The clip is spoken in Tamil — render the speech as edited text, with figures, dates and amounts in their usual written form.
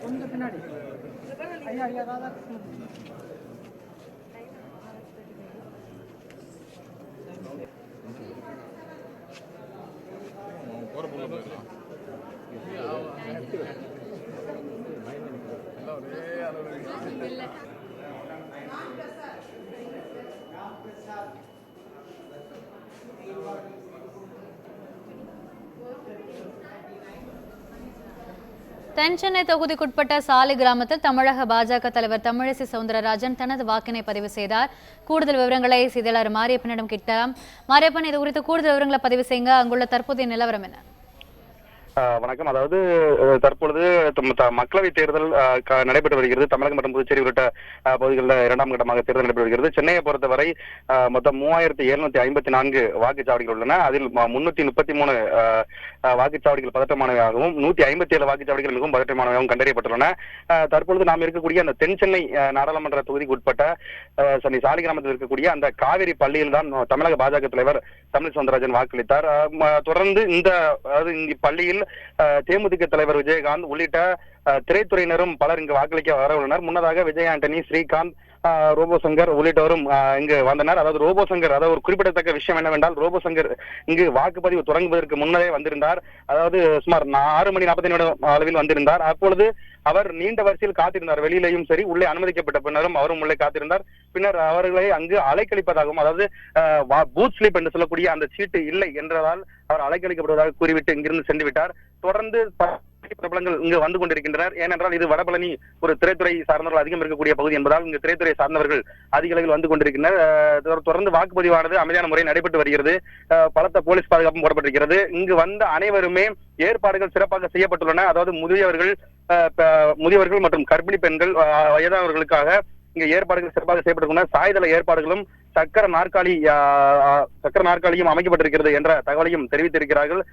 கொஞ்சம் பின்னாடி ஐயா ஐயா ராதாகிருஷ்ணன் தென்சென்னை தொகுதிக்குட்பட்ட சாலை கிராமத்தில் தமிழக பாஜக தலைவர் தமிழிசை சவுந்தரராஜன் தனது வாக்கினை பதிவு செய்தார். கூடுதல் விவரங்களை செய்தியாளர் மாரியப்பனிடம் கேட்கலாம். மாரியப்பன், இது குறித்து கூடுதல் விவரங்களை பதிவு செய்யுங்க. அங்குள்ள தற்போதைய நிலவரம் என்ன? வணக்கம். அதாவது தற்பொழுது மக்களவை தேர்தல் நடைபெற்று வருகிறது. தமிழகம் மற்றும் புதுச்சேரி உள்ளிட்ட பகுதிகளில் 2ஆம் கட்டமாக தேர்தல் நடைபெற்று வருகிறது. சென்னையை பொறுத்தவரை மொத்தம் 3754 வாக்குச்சாவடிகள் உள்ளன. அதில் 333 வாக்குச்சாவடிகள் பதற்றமானவையாகவும் 157 வாக்குச்சாவடிகள் மிகவும் பதற்றமானவையாகவும் கண்டறியப்பட்டுள்ளன. தற்பொழுது நாம் இருக்கக்கூடிய அந்த தென் சென்னை நாடாளுமன்ற தொகுதிக்கு உட்பட்ட சென்னை சாலை கிராமத்தில் இருக்கக்கூடிய அந்த காவேரி பள்ளியில் தான் தமிழக பாஜக தலைவர் தமிழிசை சவுந்தரராஜன் வாக்களித்தார். தொடர்ந்து இந்த பள்ளியில் தேமுதிக தலைவர் விஜயகாந்த் உள்ளிட்ட திரைத்துறையினரும் பலர் இங்கு வாக்களிக்க வர உள்ளனர். முன்னதாக விஜய் ஆண்டனி, ஸ்ரீகாந்த், ரோபோசங்கர் உள்ளிட்டவரும் இங்கு வந்தனர். அதாவது ரோபோசங்கர், அதாவது ஒரு குறிப்பிடத்தக்க விஷயம் என்னவென்றால், ரோபோசங்கர் இங்கு வாக்குப்பதிவு தொடங்குவதற்கு முன்னரே வந்திருந்தார். அதாவது சுமார் 6 மணி 40 நிமிடம் அளவில் வந்திருந்தார். அப்பொழுது அவர் நீண்ட வரிசையில் காத்திருந்தார். வெளியிலையும் சரி, உள்ளே அனுமதிக்கப்பட்ட பின்னரும் அவரும் உள்ளே காத்திருந்தார். பின்னர் அவர்களை அங்கு அலைக்கழிப்பதாகவும், அதாவது பூத் ஸ்லிப் என்று சொல்லக்கூடிய அந்த சீட்டு இல்லை என்றதால் அவர் அலைக்கழிக்கப்படுவதாக கூறிவிட்டு இங்கிருந்து சென்று விட்டார். தொடர்ந்து பிரபலங்கள் இங்கு வந்து கொண்டிருக்கின்றனர். ஏனென்றால் இது வடபழனி ஒரு திரைத்துறை சார்ந்தவர்கள் அதிகம் இருக்கக்கூடிய பகுதி என்பதால் இங்கு திரைத்துறை சார்ந்தவர்கள் அதிக அளவில் வந்து கொண்டிருக்கின்றனர். தொடர்ந்து வாக்குப்பதிவானது அமைதியான முறையில் நடைபெற்று வருகிறது. பலத்த போலீஸ் பாதுகாப்பும் போடப்பட்டிருக்கிறது. இங்கு வந்த அனைவருமே ஏற்பாடுகள் சிறப்பாக செய்யப்பட்டுள்ளன. அதாவது முதியவர்கள் மற்றும் கர்ப்பிணி பெண்கள், வயதானவர்களுக்காக இங்க ஏற்பாடுகள் சிறப்பாக செய்யப்பட்டுள்ளன. சாய்தள ஏற்பாடுகளும் சக்கர நாற்காலியும் அமைக்கப்பட்டிருக்கிறது என்ற தகவலையும் தெரிவித்திருக்கிறார்கள்.